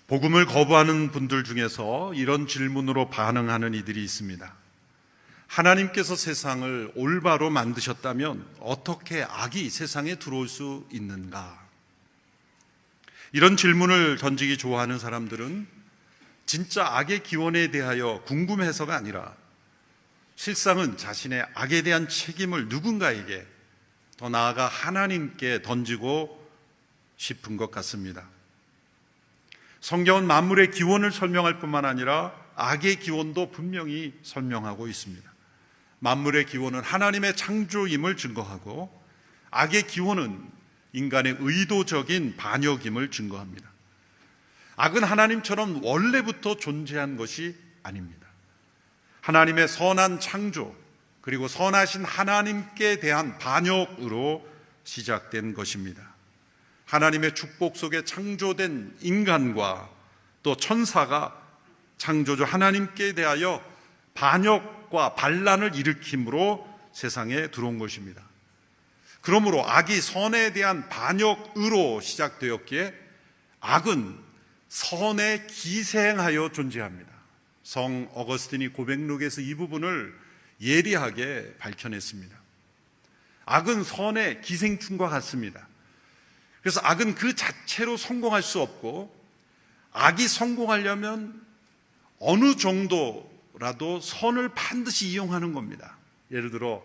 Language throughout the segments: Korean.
복음을 거부하는 분들 중에서 이런 질문으로 반응하는 이들이 있습니다. 하나님께서 세상을 올바로 만드셨다면 어떻게 악이 세상에 들어올 수 있는가? 이런 질문을 던지기 좋아하는 사람들은 진짜 악의 기원에 대하여 궁금해서가 아니라 실상은 자신의 악에 대한 책임을 누군가에게, 더 나아가 하나님께 던지고 싶은 것 같습니다. 성경은 만물의 기원을 설명할 뿐만 아니라 악의 기원도 분명히 설명하고 있습니다. 만물의 기원은 하나님의 창조임을 증거하고, 악의 기원은 인간의 의도적인 반역임을 증거합니다. 악은 하나님처럼 원래부터 존재한 것이 아닙니다. 하나님의 선한 창조, 그리고 선하신 하나님께 대한 반역으로 시작된 것입니다. 하나님의 축복 속에 창조된 인간과 또 천사가 창조주 하나님께 대하여 반역과 반란을 일으킴으로 세상에 들어온 것입니다. 그러므로 악이 선에 대한 반역으로 시작되었기에 악은 선에 기생하여 존재합니다. 성 어거스틴이 고백록에서 이 부분을 예리하게 밝혀냈습니다. 악은 선의 기생충과 같습니다. 그래서 악은 그 자체로 성공할 수 없고, 악이 성공하려면 어느 정도라도 선을 반드시 이용하는 겁니다. 예를 들어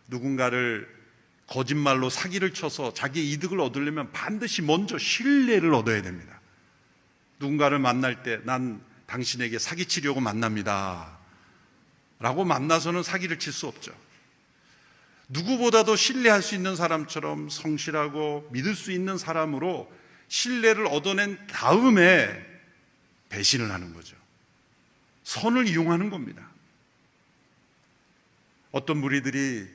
누군가를 거짓말로 사기를 쳐서 자기의 이득을 얻으려면 반드시 먼저 신뢰를 얻어야 됩니다. 누군가를 만날 때 난 당신에게 사기치려고 만납니다 라고 만나서는 사기를 칠 수 없죠. 누구보다도 신뢰할 수 있는 사람처럼 성실하고 믿을 수 있는 사람으로 신뢰를 얻어낸 다음에 배신을 하는 거죠. 선을 이용하는 겁니다. 어떤 무리들이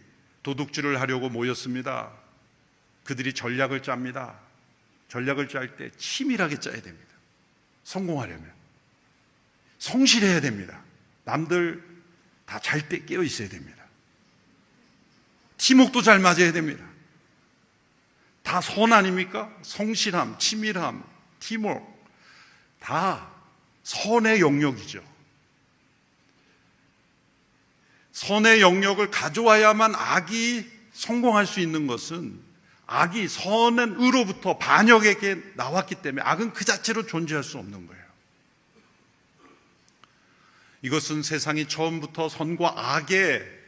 도둑질을 하려고 모였습니다. 그들이 전략을 짭니다. 전략을 짤 때 치밀하게 짜야 됩니다. 성공하려면 성실해야 됩니다. 남들 다 잘 때 깨어 있어야 됩니다. 팀웍도 잘 맞아야 됩니다. 다 선 아닙니까? 성실함, 치밀함, 팀웍 다 선의 영역이죠. 선의 영역을 가져와야만 악이 성공할 수 있는 것은, 악이 선은으로부터 반역에게 나왔기 때문에 악은 그 자체로 존재할 수 없는 거예요. 이것은 세상이 처음부터 선과 악의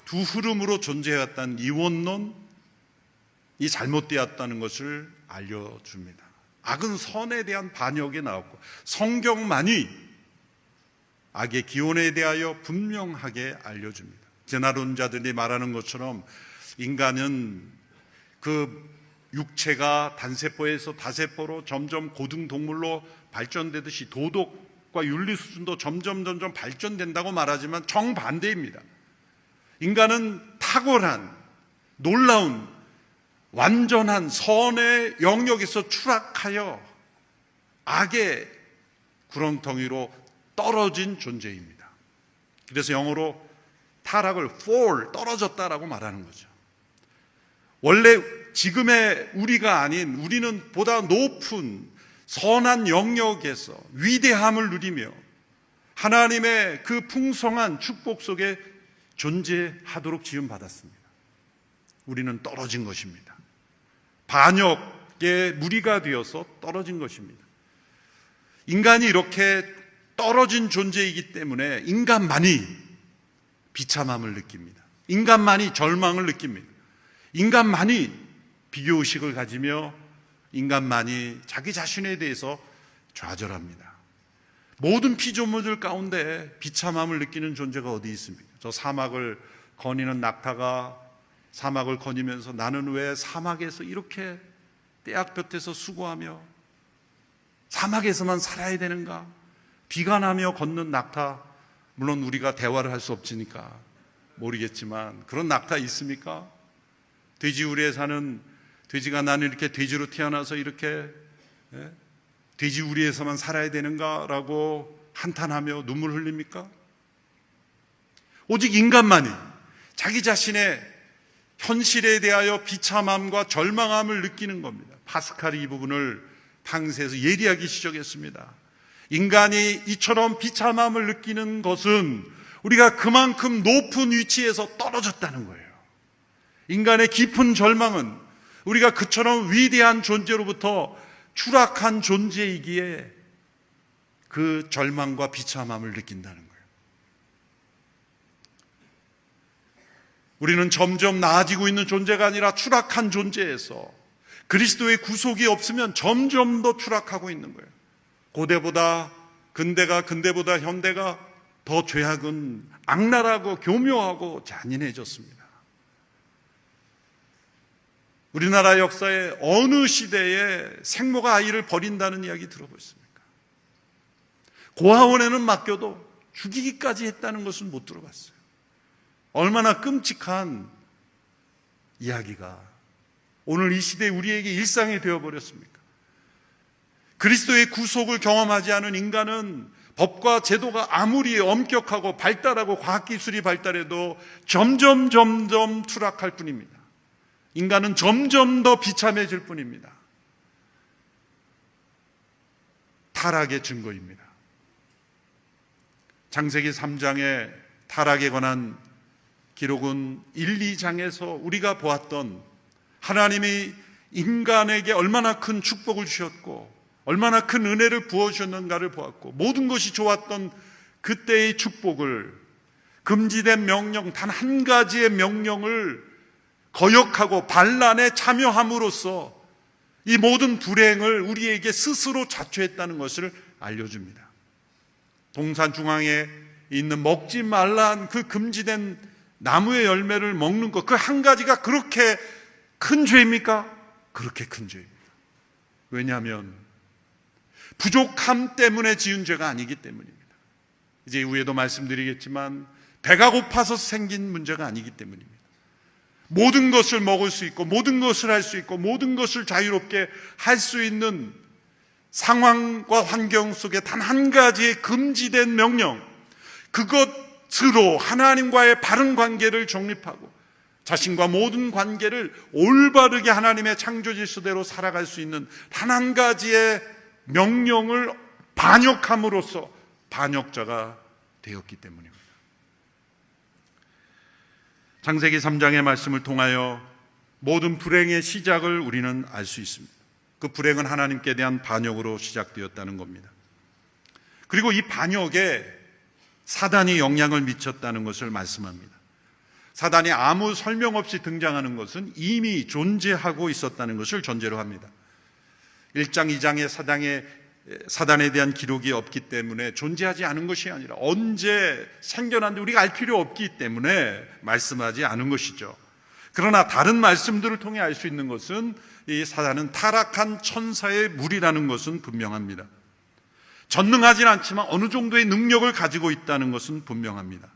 두 흐름으로 존재해왔다는 이원론이 잘못되었다는 것을 알려줍니다. 악은 선에 대한 반역에 나왔고, 성경만이 악의 기원에 대하여 분명하게 알려줍니다. 제나론자들이 말하는 것처럼 인간은 그 육체가 단세포에서 다세포로 점점 고등동물로 발전되듯이 도덕과 윤리 수준도 점점 발전된다고 말하지만 정반대입니다. 인간은 탁월한, 놀라운, 완전한 선의 영역에서 추락하여 악의 구렁텅이로 떨어진 존재입니다. 그래서 영어로 타락을 fall, 떨어졌다라고 말하는 거죠. 원래 지금의 우리가 아닌, 우리는 보다 높은 선한 영역에서 위대함을 누리며 하나님의 그 풍성한 축복 속에 존재하도록 지음받았습니다. 우리는 떨어진 것입니다. 반역의 무리가 되어서 떨어진 것입니다. 인간이 이렇게 떨어진 존재이기 때문에 인간만이 비참함을 느낍니다. 인간만이 절망을 느낍니다. 인간만이 비교의식을 가지며 인간만이 자기 자신에 대해서 좌절합니다. 모든 피조물들 가운데 비참함을 느끼는 존재가 어디 있습니까? 저 사막을 거니는 낙타가 사막을 거니면서 나는 왜 사막에서 이렇게 떼약볕에서 수고하며 사막에서만 살아야 되는가? 비가 나며 걷는 낙타, 물론 우리가 대화를 할 수 없으니까 모르겠지만 그런 낙타 있습니까? 돼지우리에 사는 돼지가 나는 이렇게 돼지로 태어나서 이렇게 돼지우리에서만 살아야 되는가라고 한탄하며 눈물 흘립니까? 오직 인간만이 자기 자신의 현실에 대하여 비참함과 절망함을 느끼는 겁니다. 파스칼이 이 부분을 항세에서 예리하게 지적했습니다. 인간이 이처럼 비참함을 느끼는 것은 우리가 그만큼 높은 위치에서 떨어졌다는 거예요. 인간의 깊은 절망은 우리가 그처럼 위대한 존재로부터 추락한 존재이기에 그 절망과 비참함을 느낀다는 거예요. 우리는 점점 나아지고 있는 존재가 아니라 추락한 존재에서 그리스도의 구속이 없으면 점점 더 추락하고 있는 거예요. 고대보다 근대보다 현대가 더 죄악은 악랄하고 교묘하고 잔인해졌습니다. 우리나라 역사의 어느 시대에 생모가 아이를 버린다는 이야기 들어보셨습니까? 고아원에는 맡겨도 죽이기까지 했다는 것은 못 들어봤어요. 얼마나 끔찍한 이야기가 오늘 이 시대에 우리에게 일상이 되어버렸습니까? 그리스도의 구속을 경험하지 않은 인간은 법과 제도가 아무리 엄격하고 발달하고 과학기술이 발달해도 점점 추락할 뿐입니다. 인간은 점점 더 비참해질 뿐입니다. 타락의 증거입니다. 창세기 3장의 타락에 관한 기록은 1, 2장에서 우리가 보았던 하나님이 인간에게 얼마나 큰 축복을 주셨고 얼마나 큰 은혜를 부어주셨는가를 보았고 모든 것이 좋았던 그때의 축복을 금지된 명령, 단 한 가지의 명령을 거역하고 반란에 참여함으로써 이 모든 불행을 우리에게 스스로 자초했다는 것을 알려줍니다. 동산 중앙에 있는 먹지 말란 그 금지된 나무의 열매를 먹는 것, 그 한 가지가 그렇게 큰 죄입니까? 그렇게 큰 죄입니다. 왜냐하면 부족함 때문에 지은 죄가 아니기 때문입니다. 이제 이후에도 말씀드리겠지만 배가 고파서 생긴 문제가 아니기 때문입니다. 모든 것을 먹을 수 있고 모든 것을 할 수 있고 모든 것을 자유롭게 할 수 있는 상황과 환경 속에 단 한 가지의 금지된 명령, 그것으로 하나님과의 바른 관계를 정립하고 자신과 모든 관계를 올바르게 하나님의 창조 질서대로 살아갈 수 있는 단 한 가지의 명령을 반역함으로써 반역자가 되었기 때문입니다. 창세기 3장의 말씀을 통하여 모든 불행의 시작을 우리는 알 수 있습니다. 그 불행은 하나님께 대한 반역으로 시작되었다는 겁니다. 그리고 이 반역에 사단이 영향을 미쳤다는 것을 말씀합니다. 사단이 아무 설명 없이 등장하는 것은 이미 존재하고 있었다는 것을 전제로 합니다. 1장, 2장에 사단에 대한 기록이 없기 때문에 존재하지 않은 것이 아니라 언제 생겨났는지 우리가 알 필요 없기 때문에 말씀하지 않은 것이죠. 그러나 다른 말씀들을 통해 알 수 있는 것은 이 사단은 타락한 천사의 무리라는 것은 분명합니다. 전능하지는 않지만 어느 정도의 능력을 가지고 있다는 것은 분명합니다.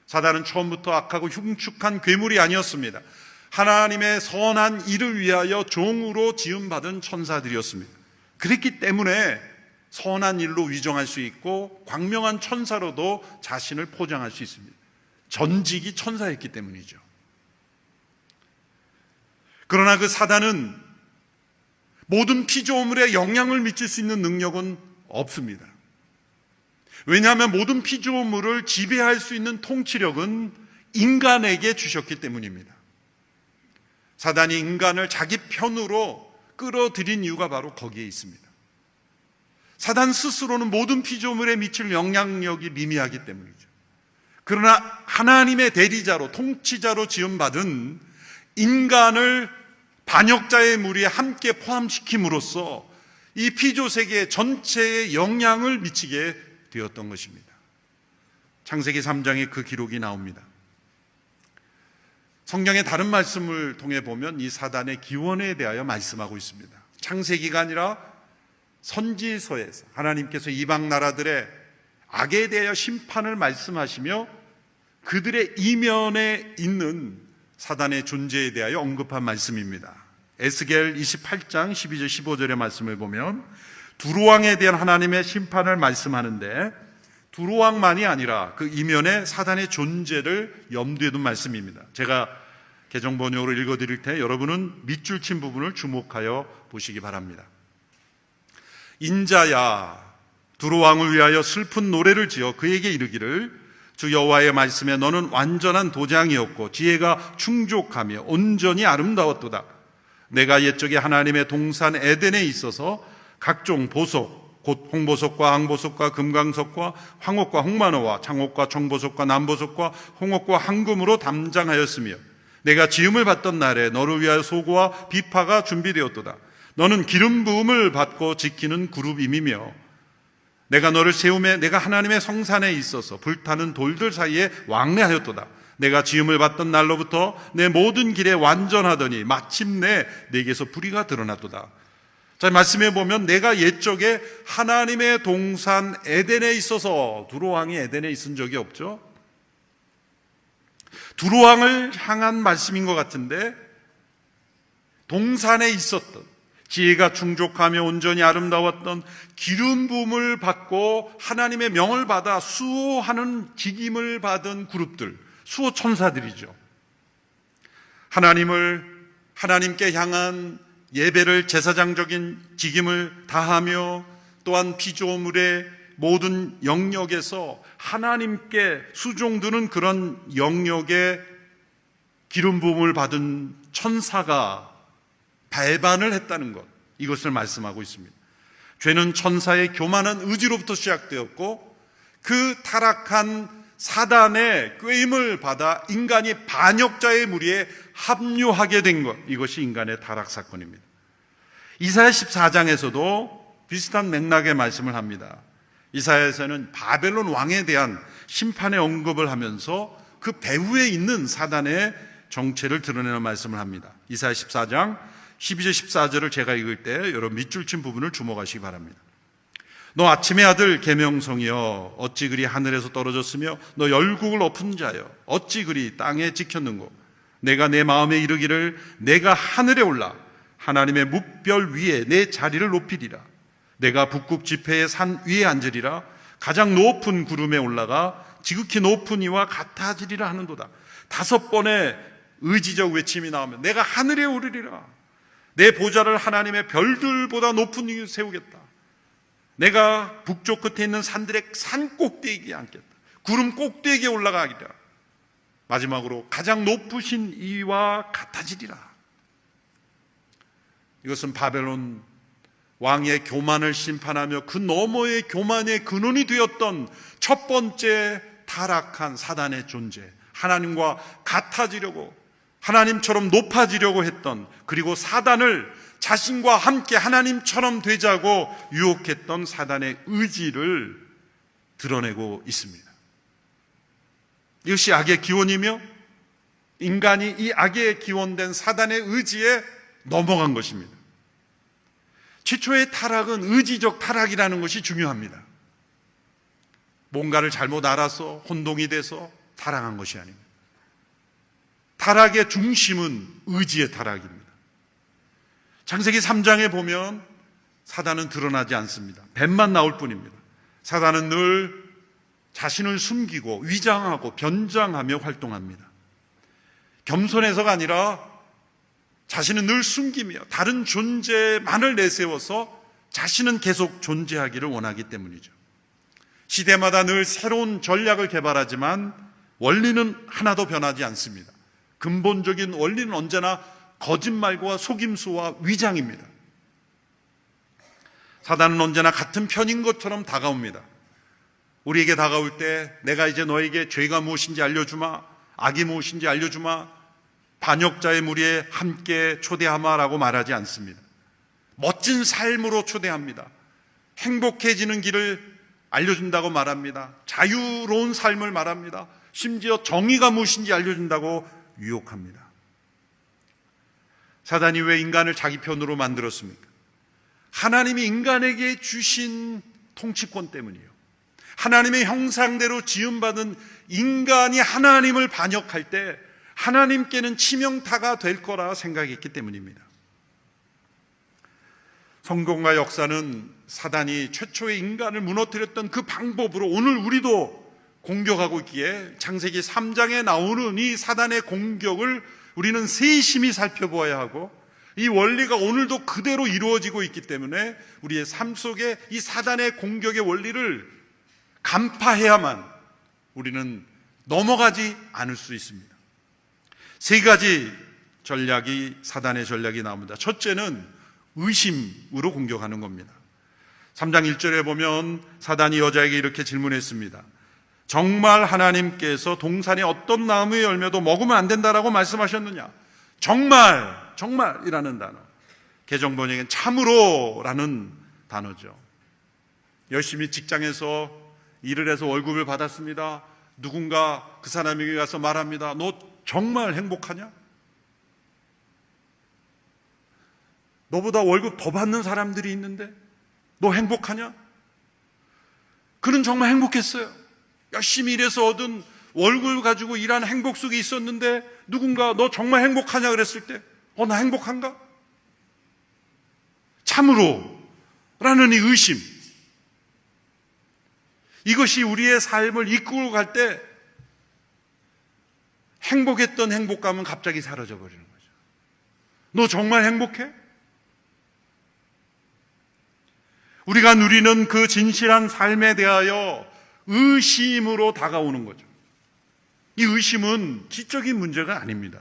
사단은 처음부터 악하고 흉측한 괴물이 아니었습니다. 하나님의 선한 일을 위하여 종으로 지음받은 천사들이었습니다. 그랬기 때문에 선한 일로 위정할 수 있고 광명한 천사로도 자신을 포장할 수 있습니다. 전직이 천사였기 때문이죠. 그러나 그 사단은 모든 피조물에 영향을 미칠 수 있는 능력은 없습니다. 왜냐하면 모든 피조물을 지배할 수 있는 통치력은 인간에게 주셨기 때문입니다. 사단이 인간을 자기 편으로 끌어들인 이유가 바로 거기에 있습니다. 사단 스스로는 모든 피조물에 미칠 영향력이 미미하기 때문이죠. 그러나 하나님의 대리자로 통치자로 지음받은 인간을 반역자의 무리에 함께 포함시킴으로써 이 피조세계 전체에 영향을 미치게 되었던 것입니다. 창세기 3장에 그 기록이 나옵니다. 성경의 다른 말씀을 통해 보면 이 사단의 기원에 대하여 말씀하고 있습니다. 창세기가 아니라 선지서에서 하나님께서 이방 나라들의 악에 대하여 심판을 말씀하시며 그들의 이면에 있는 사단의 존재에 대하여 언급한 말씀입니다. 에스겔 28장 12절 15절의 말씀을 보면 두루왕에 대한 하나님의 심판을 말씀하는데 두루왕만이 아니라 그 이면에 사단의 존재를 염두에 둔 말씀입니다. 제가 개정 번역으로 읽어드릴 때 여러분은 밑줄 친 부분을 주목하여 보시기 바랍니다. 인자야 두로 왕을 위하여 슬픈 노래를 지어 그에게 이르기를 주 여호와의 말씀에 너는 완전한 도장이었고 지혜가 충족하며 온전히 아름다웠도다. 내가 옛적에 하나님의 동산 에덴에 있어서 각종 보석 곧 홍보석과 항보석과 금강석과 황옥과 홍마노와 창옥과 청보석과 남보석과 홍옥과 황금으로 담장하였으며 내가 지음을 받던 날에 너를 위하여 소고와 비파가 준비되었도다. 너는 기름 부음을 받고 지키는 그룹임이며 내가 너를 세우매 내가 하나님의 성산에 있어서 불타는 돌들 사이에 왕래하였도다. 내가 지음을 받던 날로부터 내 모든 길에 완전하더니 마침내 내게서 불의가 드러났도다. 자, 말씀해 보면 내가 옛적에 하나님의 동산 에덴에 있어서 두로 왕이 에덴에 있은 적이 없죠. 두로 왕을 향한 말씀인 것 같은데 동산에 있었던 지혜가 충족하며 온전히 아름다웠던 기름 부음을 받고 하나님의 명을 받아 수호하는 직임을 받은 그룹들, 수호 천사들이죠. 하나님께 향한 예배를 제사장적인 직임을 다하며 또한 피조물의 모든 영역에서 하나님께 수종드는 그런 영역에 기름 부음을 받은 천사가 배반을 했다는 것, 이것을 말씀하고 있습니다. 죄는 천사의 교만한 의지로부터 시작되었고 그 타락한 사단의 꾀임을 받아 인간이 반역자의 무리에 합류하게 된 것, 이것이 인간의 타락 사건입니다. 이사야 14장에서도 비슷한 맥락의 말씀을 합니다. 이사야에서는 바벨론 왕에 대한 심판의 언급을 하면서 그 배후에 있는 사단의 정체를 드러내는 말씀을 합니다. 이사야 14장 12절 14절을 제가 읽을 때 여러분 밑줄 친 부분을 주목하시기 바랍니다. 너 아침의 아들 계명성이여 어찌 그리 하늘에서 떨어졌으며 너 열국을 엎은 자여 어찌 그리 땅에 지켰는고 내가 내 마음에 이르기를 내가 하늘에 올라 하나님의 묵별 위에 내 자리를 높이리라. 내가 북극 지폐의 산 위에 앉으리라. 가장 높은 구름에 올라가 지극히 높은 이와 같아지리라 하는도다. 5번의 의지적 외침이 나오면 내가 하늘에 오르리라. 내 보좌를 하나님의 별들보다 높은 위에 세우겠다. 내가 북쪽 끝에 있는 산들의 산 꼭대기에 앉겠다. 구름 꼭대기에 올라가리라. 마지막으로 가장 높으신 이와 같아지리라. 이것은 바벨론 왕의 교만을 심판하며 그 너머의 교만의 근원이 되었던 첫 번째 타락한 사단의 존재, 하나님과 같아지려고 하나님처럼 높아지려고 했던, 그리고 사단을 자신과 함께 하나님처럼 되자고 유혹했던 사단의 의지를 드러내고 있습니다. 이것이 악의 기원이며 인간이 이 악의 기원된 사단의 의지에 넘어간 것입니다. 최초의 타락은 의지적 타락이라는 것이 중요합니다. 뭔가를 잘못 알아서 혼동이 돼서 타락한 것이 아닙니다. 타락의 중심은 의지의 타락입니다. 창세기 3장에 보면 사단은 드러나지 않습니다. 뱀만 나올 뿐입니다. 사단은 늘 자신을 숨기고 위장하고 변장하며 활동합니다. 겸손해서가 아니라 자신은 늘 숨기며 다른 존재만을 내세워서 자신은 계속 존재하기를 원하기 때문이죠. 시대마다 늘 새로운 전략을 개발하지만 원리는 하나도 변하지 않습니다. 근본적인 원리는 언제나 거짓말과 속임수와 위장입니다. 사단은 언제나 같은 편인 것처럼 다가옵니다. 우리에게 다가올 때 내가 이제 너에게 죄가 무엇인지 알려주마, 악이 무엇인지 알려주마, 반역자의 무리에 함께 초대하마라고 말하지 않습니다. 멋진 삶으로 초대합니다. 행복해지는 길을 알려준다고 말합니다. 자유로운 삶을 말합니다. 심지어 정의가 무엇인지 알려준다고 유혹합니다. 사단이 왜 인간을 자기 편으로 만들었습니까? 하나님이 인간에게 주신 통치권 때문이에요. 하나님의 형상대로 지음받은 인간이 하나님을 반역할 때 하나님께는 치명타가 될 거라 생각했기 때문입니다. 성경과 역사는 사단이 최초의 인간을 무너뜨렸던 그 방법으로 오늘 우리도 공격하고 있기에 창세기 3장에 나오는 이 사단의 공격을 우리는 세심히 살펴보아야 하고, 이 원리가 오늘도 그대로 이루어지고 있기 때문에 우리의 삶 속에 이 사단의 공격의 원리를 간파해야만 우리는 넘어가지 않을 수 있습니다. 세 가지 사단의 전략이 나옵니다. 첫째는 의심으로 공격하는 겁니다. 3장 1절에 보면 사단이 여자에게 이렇게 질문했습니다. 정말 하나님께서 동산의 어떤 나무의 열매도 먹으면 안 된다라고 말씀하셨느냐? 정말이라는 단어. 개정번역엔 참으로라는 단어죠. 열심히 직장에서 일을 해서 월급을 받았습니다. 누군가 그 사람에게 가서 말합니다. 너 정말 행복하냐? 너보다 월급 더 받는 사람들이 있는데 너 행복하냐? 그는 정말 행복했어요. 열심히 일해서 얻은 월급을 가지고 일하는 행복 속에 있었는데 누군가 너 정말 행복하냐 그랬을 때 나 행복한가? 참으로 라는 이 의심, 이것이 우리의 삶을 이끌고 갈 때 행복했던 행복감은 갑자기 사라져 버리는 거죠. 너 정말 행복해? 우리가 누리는 그 진실한 삶에 대하여 의심으로 다가오는 거죠. 이 의심은 지적인 문제가 아닙니다.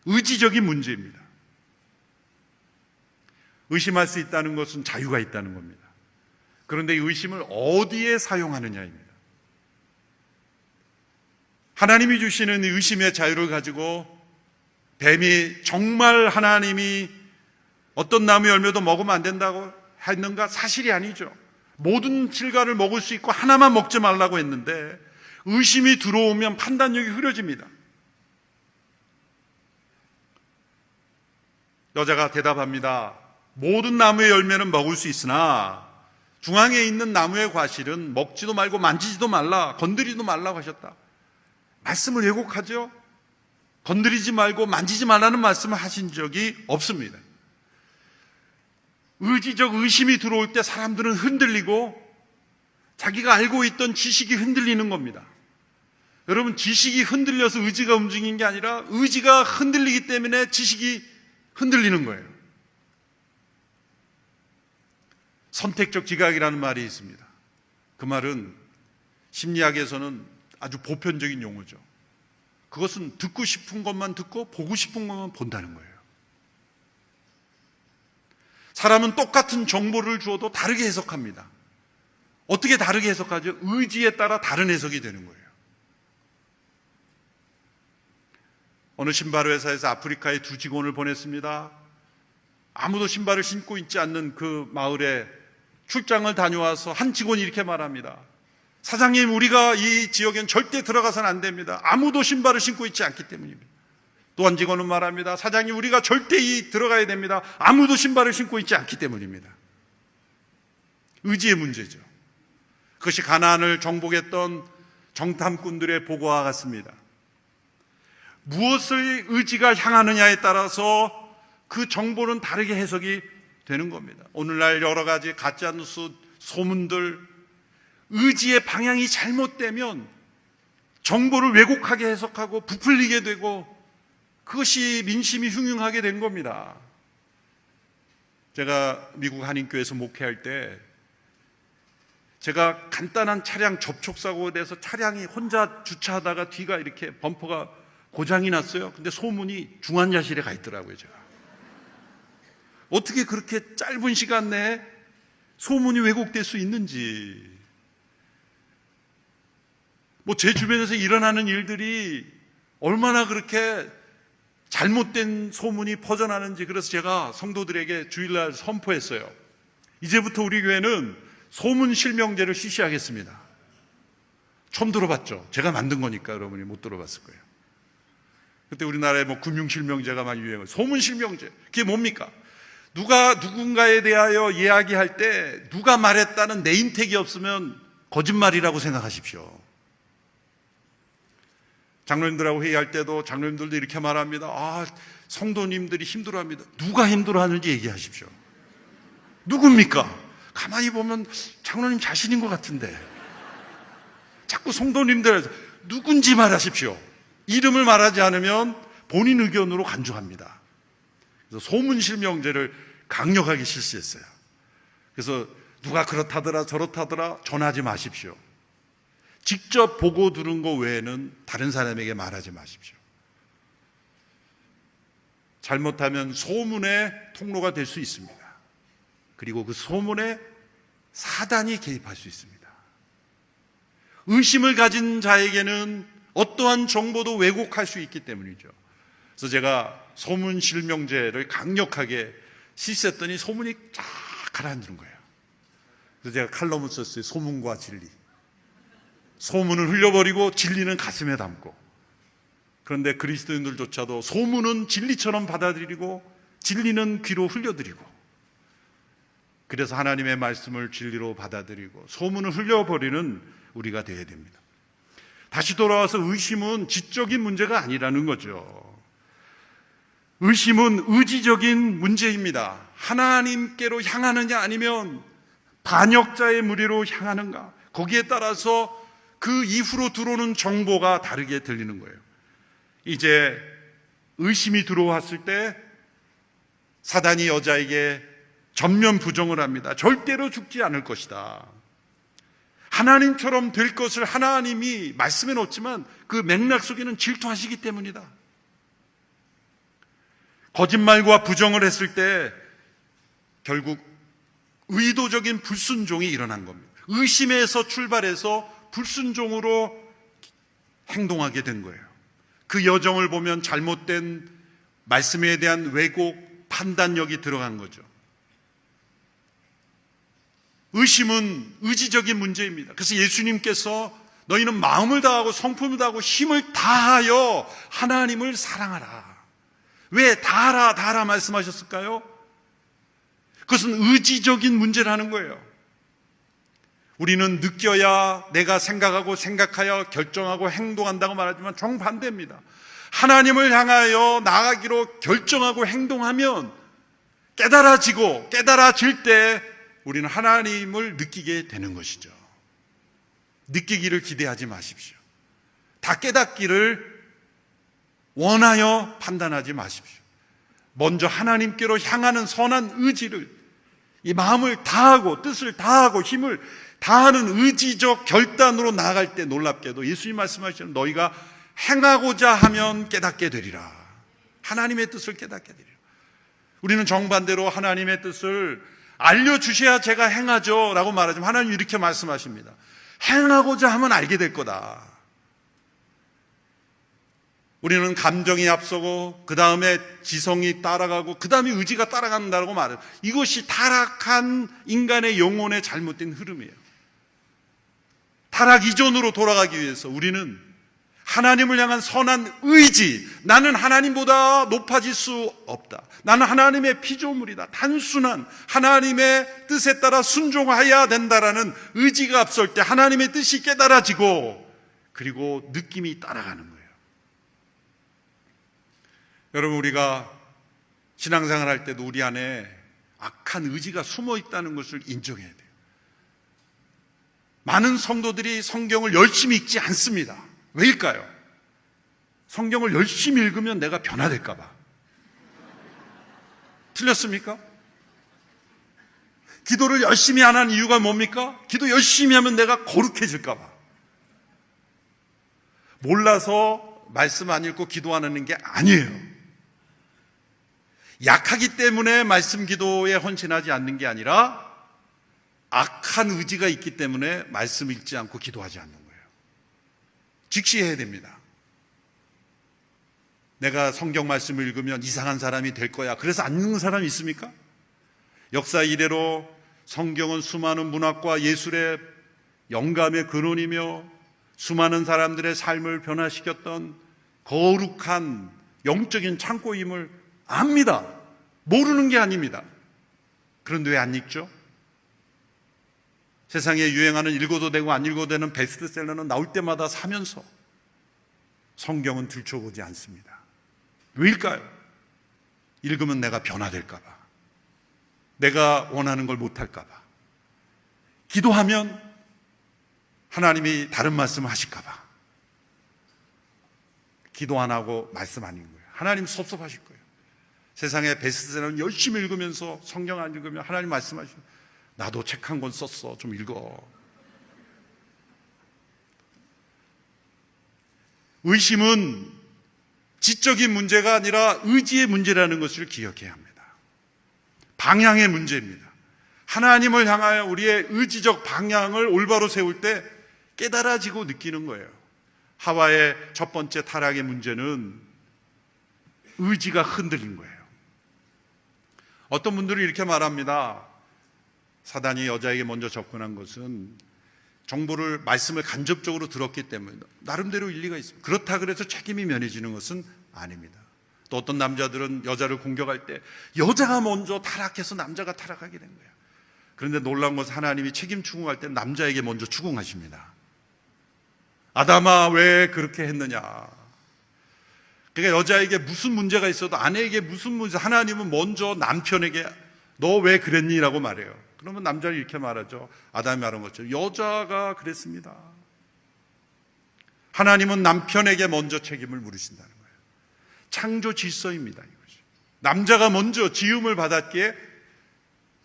의지적인 문제입니다. 의심할 수 있다는 것은 자유가 있다는 겁니다. 그런데 이 의심을 어디에 사용하느냐입니다. 하나님이 주시는 의심의 자유를 가지고 뱀이 정말 하나님이 어떤 나무 열매도 먹으면 안 된다고 했는가? 사실이 아니죠. 모든 질과를 먹을 수 있고 하나만 먹지 말라고 했는데 의심이 들어오면 판단력이 흐려집니다. 여자가 대답합니다. 모든 나무의 열매는 먹을 수 있으나 중앙에 있는 나무의 과실은 먹지도 말고 만지지도 말라, 건드리지도 말라고 하셨다. 말씀을 왜곡하죠? 건드리지 말고 만지지 말라는 말씀을 하신 적이 없습니다. 의지적 의심이 들어올 때 사람들은 흔들리고 자기가 알고 있던 지식이 흔들리는 겁니다. 여러분, 지식이 흔들려서 의지가 움직이는 게 아니라 의지가 흔들리기 때문에 지식이 흔들리는 거예요. 선택적 지각이라는 말이 있습니다. 그 말은 심리학에서는 아주 보편적인 용어죠. 그것은 듣고 싶은 것만 듣고 보고 싶은 것만 본다는 거예요. 사람은 똑같은 정보를 주어도 다르게 해석합니다. 어떻게 다르게 해석하죠? 의지에 따라 다른 해석이 되는 거예요. 어느 신발 회사에서 아프리카에 2 직원을 보냈습니다. 아무도 신발을 신고 있지 않는 그 마을에 출장을 다녀와서 한 직원이 이렇게 말합니다. 사장님, 우리가 이 지역엔 절대 들어가서는 안 됩니다. 아무도 신발을 신고 있지 않기 때문입니다. 또 한 직원은 말합니다. 사장님, 우리가 절대 들어가야 됩니다. 아무도 신발을 신고 있지 않기 때문입니다. 의지의 문제죠. 그것이 가나안을 정복했던 정탐꾼들의 보고와 같습니다. 무엇을 의지가 향하느냐에 따라서 그 정보는 다르게 해석이 되는 겁니다. 오늘날 여러 가지 가짜뉴스, 소문들, 의지의 방향이 잘못되면 정보를 왜곡하게 해석하고 부풀리게 되고 그것이 민심이 흉흉하게 된 겁니다. 제가 미국 한인교회에서 목회할 때 제가 간단한 차량 접촉사고에 대해서 차량이 혼자 주차하다가 뒤가 이렇게 범퍼가 고장이 났어요. 근데 소문이 중환자실에 가 있더라고요. 제가 어떻게 그렇게 짧은 시간 내에 소문이 왜곡될 수 있는지, 제 주변에서 일어나는 일들이 얼마나 그렇게 잘못된 소문이 퍼져나는지, 그래서 제가 성도들에게 주일날 선포했어요. 이제부터 우리 교회는 소문 실명제를 실시하겠습니다. 처음 들어봤죠? 제가 만든 거니까 여러분이 못 들어봤을 거예요. 그때 우리나라에 금융 실명제가 많이 유행을. 소문 실명제. 그게 뭡니까? 누가 누군가에 대하여 이야기할 때 누가 말했다는 네임택이 없으면 거짓말이라고 생각하십시오. 장로님들하고 회의할 때도 장로님들도 이렇게 말합니다. 성도님들이 힘들어합니다. 누가 힘들어하는지 얘기하십시오. 누굽니까? 가만히 보면 장로님 자신인 것 같은데 자꾸 성도님들 누군지 말하십시오. 이름을 말하지 않으면 본인 의견으로 간주합니다. 그래서 소문실명제를 강력하게 실시했어요. 그래서 누가 그렇다더라 저렇다더라 전하지 마십시오. 직접 보고 들은 거 외에는 다른 사람에게 말하지 마십시오. 잘못하면 소문의 통로가 될 수 있습니다. 그리고 그 소문에 사단이 개입할 수 있습니다. 의심을 가진 자에게는 어떠한 정보도 왜곡할 수 있기 때문이죠. 그래서 제가 소문실명제를 강력하게 실시했더니 소문이 쫙 가라앉는 거예요. 그래서 제가 칼럼을 썼어요. 소문과 진리. 소문을 흘려버리고 진리는 가슴에 담고. 그런데 그리스도인들조차도 소문은 진리처럼 받아들이고 진리는 귀로 흘려드리고, 그래서 하나님의 말씀을 진리로 받아들이고 소문을 흘려버리는 우리가 되어야 됩니다. 다시 돌아와서 의심은 지적인 문제가 아니라는 거죠. 의심은 의지적인 문제입니다. 하나님께로 향하느냐 아니면 반역자의 무리로 향하는가, 거기에 따라서 그 이후로 들어오는 정보가 다르게 들리는 거예요. 이제 의심이 들어왔을 때 사단이 여자에게 전면 부정을 합니다. 절대로 죽지 않을 것이다. 하나님처럼 될 것을 하나님이 말씀해 놓지만 그 맥락 속에는 질투하시기 때문이다. 거짓말과 부정을 했을 때 결국 의도적인 불순종이 일어난 겁니다. 의심에서 출발해서 불순종으로 행동하게 된 거예요. 그 여정을 보면 잘못된 말씀에 대한 왜곡, 판단력이 들어간 거죠. 의심은 의지적인 문제입니다. 그래서 예수님께서 너희는 마음을 다하고 성품을 다하고 힘을 다하여 하나님을 사랑하라. 왜 다하라 말씀하셨을까요? 그것은 의지적인 문제라는 거예요. 우리는 느껴야 내가 생각하여 결정하고 행동한다고 말하지만 정반대입니다. 하나님을 향하여 나아가기로 결정하고 행동하면 깨달아질 때 우리는 하나님을 느끼게 되는 것이죠. 느끼기를 기대하지 마십시오. 다 깨닫기를 원하여 판단하지 마십시오. 먼저 하나님께로 향하는 선한 의지를, 이 마음을 다하고 뜻을 다하고 힘을 다하는 의지적 결단으로 나아갈 때 놀랍게도 예수님 말씀하시는 너희가 행하고자 하면 깨닫게 되리라. 하나님의 뜻을 깨닫게 되리라. 우리는 정반대로 하나님의 뜻을 알려주셔야 제가 행하죠 라고 말하지만 하나님이 이렇게 말씀하십니다. 행하고자 하면 알게 될 거다. 우리는 감정이 앞서고 그 다음에 지성이 따라가고 그 다음에 의지가 따라간다고 말해요. 이것이 타락한 인간의 영혼의 잘못된 흐름이에요. 타락 이전으로 돌아가기 위해서 우리는 하나님을 향한 선한 의지, 나는 하나님보다 높아질 수 없다, 나는 하나님의 피조물이다, 단순한 하나님의 뜻에 따라 순종해야 된다라는 의지가 앞설 때 하나님의 뜻이 깨달아지고 그리고 느낌이 따라가는 거예요. 여러분, 우리가 신앙생활 할 때도 우리 안에 악한 의지가 숨어 있다는 것을 인정해야 돼요. 많은 성도들이 성경을 열심히 읽지 않습니다. 왜일까요? 성경을 열심히 읽으면 내가 변화될까 봐. 틀렸습니까? 기도를 열심히 안 하는 이유가 뭡니까? 기도 열심히 하면 내가 거룩해질까 봐. 몰라서 말씀 안 읽고 기도 안 하는 게 아니에요. 약하기 때문에 말씀 기도에 헌신하지 않는 게 아니라 악한 의지가 있기 때문에 말씀 읽지 않고 기도하지 않는 거예요. 직시해야 됩니다. 내가 성경 말씀을 읽으면 이상한 사람이 될 거야, 그래서 안 읽는 사람이 있습니까? 역사 이래로 성경은 수많은 문학과 예술의 영감의 근원이며 수많은 사람들의 삶을 변화시켰던 거룩한 영적인 창고임을 압니다. 모르는 게 아닙니다. 그런데 왜 안 읽죠? 세상에 유행하는 읽어도 되고 안 읽어도 되는 베스트셀러는 나올 때마다 사면서 성경은 들춰보지 않습니다. 왜일까요? 읽으면 내가 변화될까 봐, 내가 원하는 걸 못할까 봐, 기도하면 하나님이 다른 말씀을 하실까 봐. 기도 안 하고 말씀 안 읽는 거예요. 하나님 섭섭하실 거예요. 세상의 베스트셀러는 열심히 읽으면서 성경 안 읽으면 하나님 말씀하시면 나도 책 한 권 썼어, 좀 읽어. 의심은 지적인 문제가 아니라 의지의 문제라는 것을 기억해야 합니다. 방향의 문제입니다. 하나님을 향하여 우리의 의지적 방향을 올바로 세울 때 깨달아지고 느끼는 거예요. 하와의 첫 번째 타락의 문제는 의지가 흔들린 거예요. 어떤 분들이 이렇게 말합니다. 사단이 여자에게 먼저 접근한 것은 정보를, 말씀을 간접적으로 들었기 때문에 나름대로 일리가 있습니다. 그렇다 그래서 책임이 면해지는 것은 아닙니다. 또 어떤 남자들은 여자를 공격할 때 여자가 먼저 타락해서 남자가 타락하게 된 거예요. 그런데 놀라운 것은 하나님이 책임 추궁할 때 남자에게 먼저 추궁하십니다. 아담아, 왜 그렇게 했느냐. 그러니까 여자에게 무슨 문제가 있어도, 아내에게 무슨 문제, 하나님은 먼저 남편에게 너 왜 그랬니? 라고 말해요. 그러면 남자는 이렇게 말하죠. 아담이 말한 것처럼 여자가 그랬습니다. 하나님은 남편에게 먼저 책임을 물으신다는 거예요. 창조 질서입니다, 이것이. 남자가 먼저 지음을 받았기에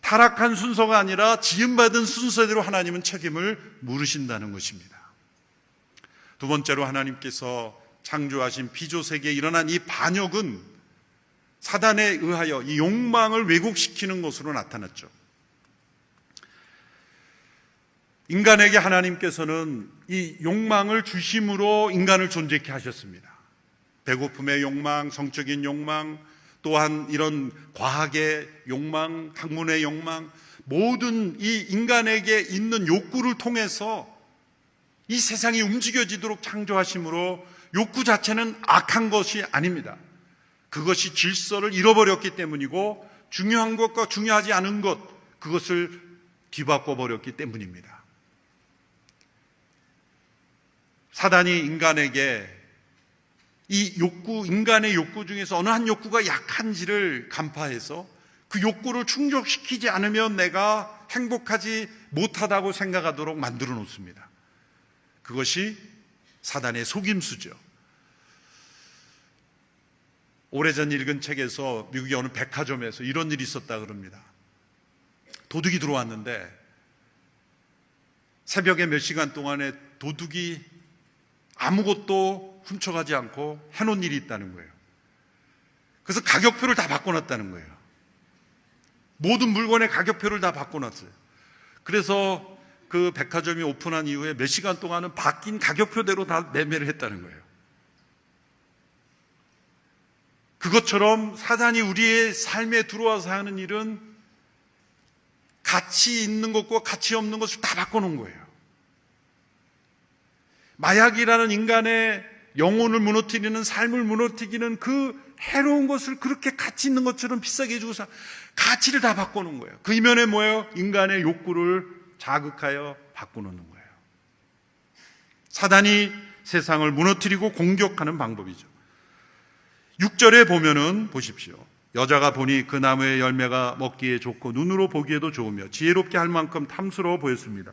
타락한 순서가 아니라 지음받은 순서대로 하나님은 책임을 물으신다는 것입니다. 두 번째로 하나님께서 창조하신 피조세계에 일어난 이 반역은 사단에 의하여 이 욕망을 왜곡시키는 것으로 나타났죠. 인간에게 하나님께서는 이 욕망을 중심으로 인간을 존재케 하셨습니다. 배고픔의 욕망, 성적인 욕망, 또한 이런 과학의 욕망, 학문의 욕망, 모든 이 인간에게 있는 욕구를 통해서 이 세상이 움직여지도록 창조하심으로 욕구 자체는 악한 것이 아닙니다. 그것이 질서를 잃어버렸기 때문이고 중요한 것과 중요하지 않은 것, 그것을 뒤바꿔버렸기 때문입니다. 사단이 인간에게 이 욕구, 인간의 욕구 중에서 어느 한 욕구가 약한지를 간파해서 그 욕구를 충족시키지 않으면 내가 행복하지 못하다고 생각하도록 만들어 놓습니다. 그것이 사단의 속임수죠. 오래전 읽은 책에서 미국의 어느 백화점에서 이런 일이 있었다 그럽니다. 도둑이 들어왔는데 새벽에 몇 시간 동안에 도둑이 아무것도 훔쳐가지 않고 해놓은 일이 있다는 거예요. 그래서 가격표를 다 바꿔놨다는 거예요. 모든 물건의 가격표를 다 바꿔놨어요. 그래서 그 백화점이 오픈한 이후에 몇 시간 동안은 바뀐 가격표대로 다 매매를 했다는 거예요. 그것처럼 사단이 우리의 삶에 들어와서 하는 일은 가치 있는 것과 가치 없는 것을 다 바꿔놓은 거예요. 마약이라는 인간의 영혼을 무너뜨리는, 삶을 무너뜨리는 그 해로운 것을 그렇게 가치 있는 것처럼 비싸게 해주고서 가치를 다 바꿔놓은 거예요. 그 이면에 뭐예요? 인간의 욕구를 자극하여 바꿔놓는 거예요. 사단이 세상을 무너뜨리고 공격하는 방법이죠. 6절에 보면은 보십시오. 여자가 보니 그 나무의 열매가 먹기에 좋고 눈으로 보기에도 좋으며 지혜롭게 할 만큼 탐스러워 보였습니다.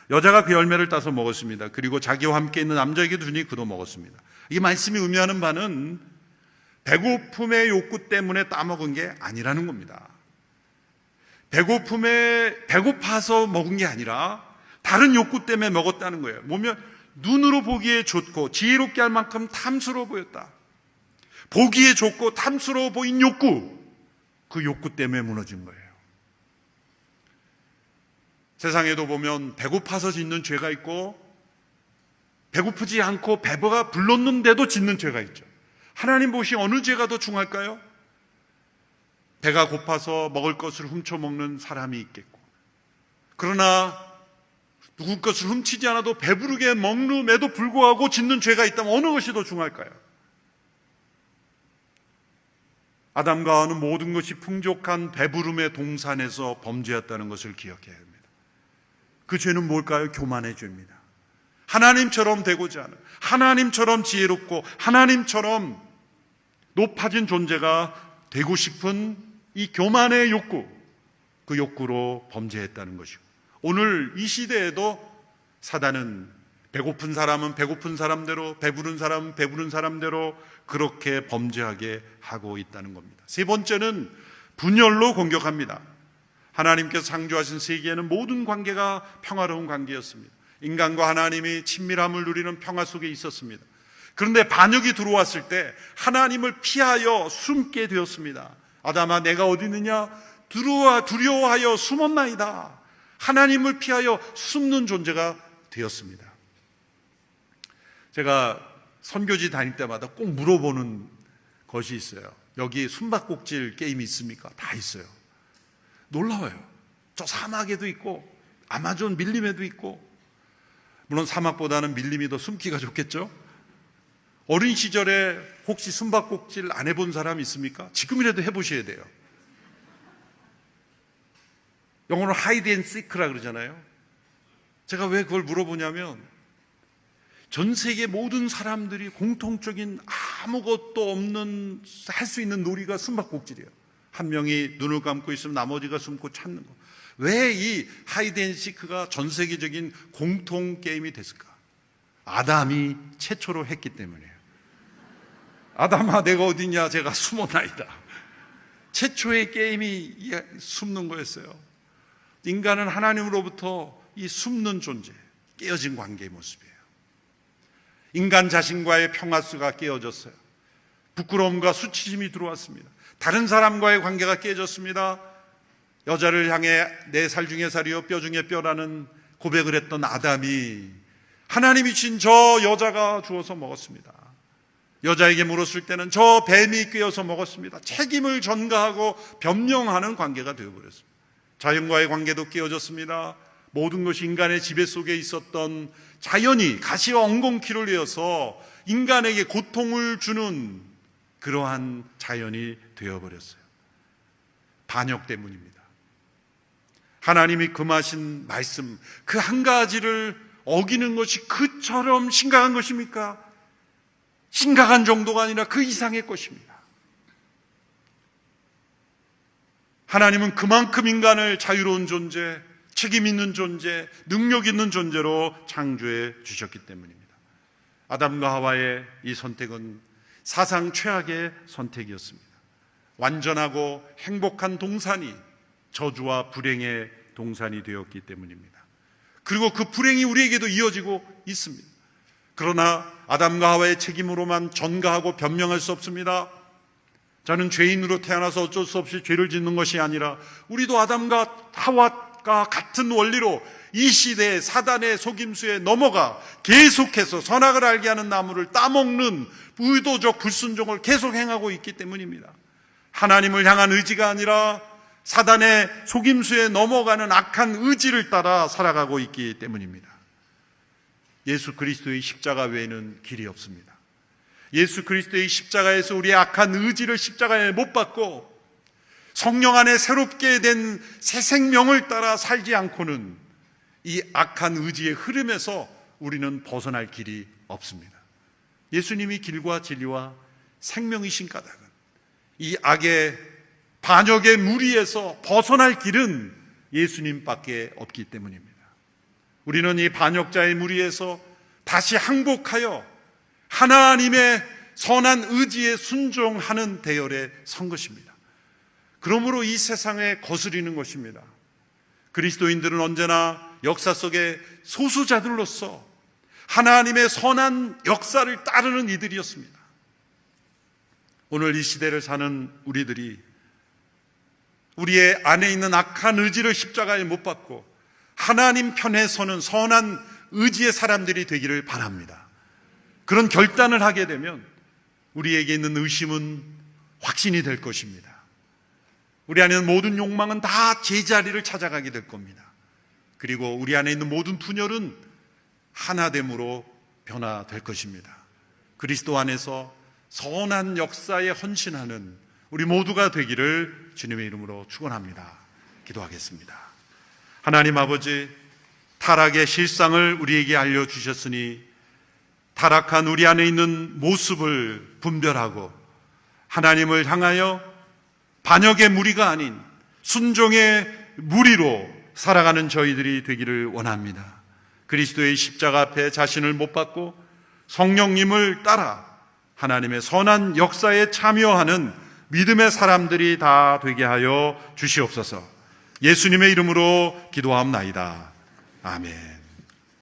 여자가 그 열매를 따서 먹었습니다. 그리고 자기와 함께 있는 남자에게도 주니 그도 먹었습니다. 이 말씀이 의미하는 바는 배고픔의 욕구 때문에 따먹은 게 아니라는 겁니다. 배고파서 먹은 게 아니라 다른 욕구 때문에 먹었다는 거예요. 뭐냐면 눈으로 보기에 좋고 지혜롭게 할 만큼 탐스러워 보였다. 보기에 좋고 탐스러워 보인 욕구, 그 욕구 때문에 무너진 거예요. 세상에도 보면 배고파서 짓는 죄가 있고 배고프지 않고 배가 불렀는데도 짓는 죄가 있죠. 하나님 보시 어느 죄가 더 중할까요? 배가 고파서 먹을 것을 훔쳐먹는 사람이 있겠고, 그러나 누구 것을 훔치지 않아도 배부르게 먹는에도 불구하고 짓는 죄가 있다면 어느 것이 더 중할까요? 아담과 하와는 모든 것이 풍족한 배부름의 동산에서 범죄했다는 것을 기억해야 합니다. 그 죄는 뭘까요? 교만의 죄입니다. 하나님처럼 되고자 하는, 하나님처럼 지혜롭고 하나님처럼 높아진 존재가 되고 싶은 이 교만의 욕구, 그 욕구로 범죄했다는 것이고, 오늘 이 시대에도 사단은 배고픈 사람은 배고픈 사람대로, 배부른 사람은 배부른 사람대로 그렇게 범죄하게 하고 있다는 겁니다. 세 번째는 분열로 공격합니다. 하나님께서 창조하신 세계에는 모든 관계가 평화로운 관계였습니다. 인간과 하나님이 친밀함을 누리는 평화 속에 있었습니다. 그런데 반역이 들어왔을 때 하나님을 피하여 숨게 되었습니다. 아담아, 내가 어디 있느냐? 두려워하여 숨었나이다. 하나님을 피하여 숨는 존재가 되었습니다. 제가 선교지 다닐 때마다 꼭 물어보는 것이 있어요. 여기 숨바꼭질 게임이 있습니까? 다 있어요. 놀라워요. 저 사막에도 있고 아마존 밀림에도 있고, 물론 사막보다는 밀림이 더 숨기가 좋겠죠. 어린 시절에 혹시 숨바꼭질 안 해본 사람 있습니까? 지금이라도 해보셔야 돼요. 영어로 하이드 앤 시크라 그러잖아요. 제가 왜 그걸 물어보냐면, 전 세계 모든 사람들이 공통적인 아무것도 없는 할 수 있는 놀이가 숨바꼭질이에요. 한 명이 눈을 감고 있으면 나머지가 숨고 찾는 거. 왜 이 하이드 앤 시크가 전 세계적인 공통 게임이 됐을까? 아담이 최초로 했기 때문이에요. 아담아, 내가 어디냐? 제가 숨었나이다. 최초의 게임이 숨는 거였어요. 인간은 하나님으로부터 이 숨는 존재, 깨어진 관계의 모습이에요. 인간 자신과의 평화수가 깨어졌어요. 부끄러움과 수치심이 들어왔습니다. 다른 사람과의 관계가 깨졌습니다. 여자를 향해 내 살 중에 살이요 뼈 중에 뼈라는 고백을 했던 아담이 하나님이 주신 저 여자가 주어서 먹었습니다. 여자에게 물었을 때는 저 뱀이 꿰어서 먹었습니다. 책임을 전가하고 변명하는 관계가 되어버렸습니다. 자연과의 관계도 깨어졌습니다. 모든 것이 인간의 지배 속에 있었던 자연이 가시와 엉겅퀴를 내어서 인간에게 고통을 주는 그러한 자연이 되어버렸어요. 반역 때문입니다. 하나님이 금하신 말씀 그 한 가지를 어기는 것이 그처럼 심각한 것입니까? 심각한 정도가 아니라 그 이상의 것입니다. 하나님은 그만큼 인간을 자유로운 존재, 책임 있는 존재, 능력 있는 존재로 창조해 주셨기 때문입니다. 아담과 하와의 이 선택은 사상 최악의 선택이었습니다. 완전하고 행복한 동산이 저주와 불행의 동산이 되었기 때문입니다. 그리고 그 불행이 우리에게도 이어지고 있습니다. 그러나 아담과 하와의 책임으로만 전가하고 변명할 수 없습니다. 저는 죄인으로 태어나서 어쩔 수 없이 죄를 짓는 것이 아니라 우리도 아담과 하와가 같은 원리로 이 시대의 사단의 속임수에 넘어가 계속해서 선악을 알게 하는 나무를 따먹는 의도적 불순종을 계속 행하고 있기 때문입니다. 하나님을 향한 의지가 아니라 사단의 속임수에 넘어가는 악한 의지를 따라 살아가고 있기 때문입니다. 예수 그리스도의 십자가 외에는 길이 없습니다. 예수 그리스도의 십자가에서 우리의 악한 의지를 십자가에 못 박고 성령 안에 새롭게 된 새 생명을 따라 살지 않고는 이 악한 의지의 흐름에서 우리는 벗어날 길이 없습니다. 예수님이 길과 진리와 생명이신 까닭은 이 악의 반역의 무리에서 벗어날 길은 예수님밖에 없기 때문입니다. 우리는 이 반역자의 무리에서 다시 항복하여 하나님의 선한 의지에 순종하는 대열에 선 것입니다. 그러므로 이 세상에 거스리는 것입니다. 그리스도인들은 언제나 역사 속에 소수자들로서 하나님의 선한 역사를 따르는 이들이었습니다. 오늘 이 시대를 사는 우리들이 우리의 안에 있는 악한 의지를 십자가에 못 박고 하나님 편에 서는 선한 의지의 사람들이 되기를 바랍니다. 그런 결단을 하게 되면 우리에게 있는 의심은 확신이 될 것입니다. 우리 안에 있는 모든 욕망은 다 제자리를 찾아가게 될 겁니다. 그리고 우리 안에 있는 모든 분열은 하나됨으로 변화될 것입니다. 그리스도 안에서 선한 역사에 헌신하는 우리 모두가 되기를 주님의 이름으로 축원합니다. 기도하겠습니다. 하나님 아버지, 타락의 실상을 우리에게 알려주셨으니 타락한 우리 안에 있는 모습을 분별하고 하나님을 향하여 반역의 무리가 아닌 순종의 무리로 살아가는 저희들이 되기를 원합니다. 그리스도의 십자가 앞에 자신을 못 박고 성령님을 따라 하나님의 선한 역사에 참여하는 믿음의 사람들이 다 되게 하여 주시옵소서. 예수님의 이름으로 기도하옵나이다. 아멘.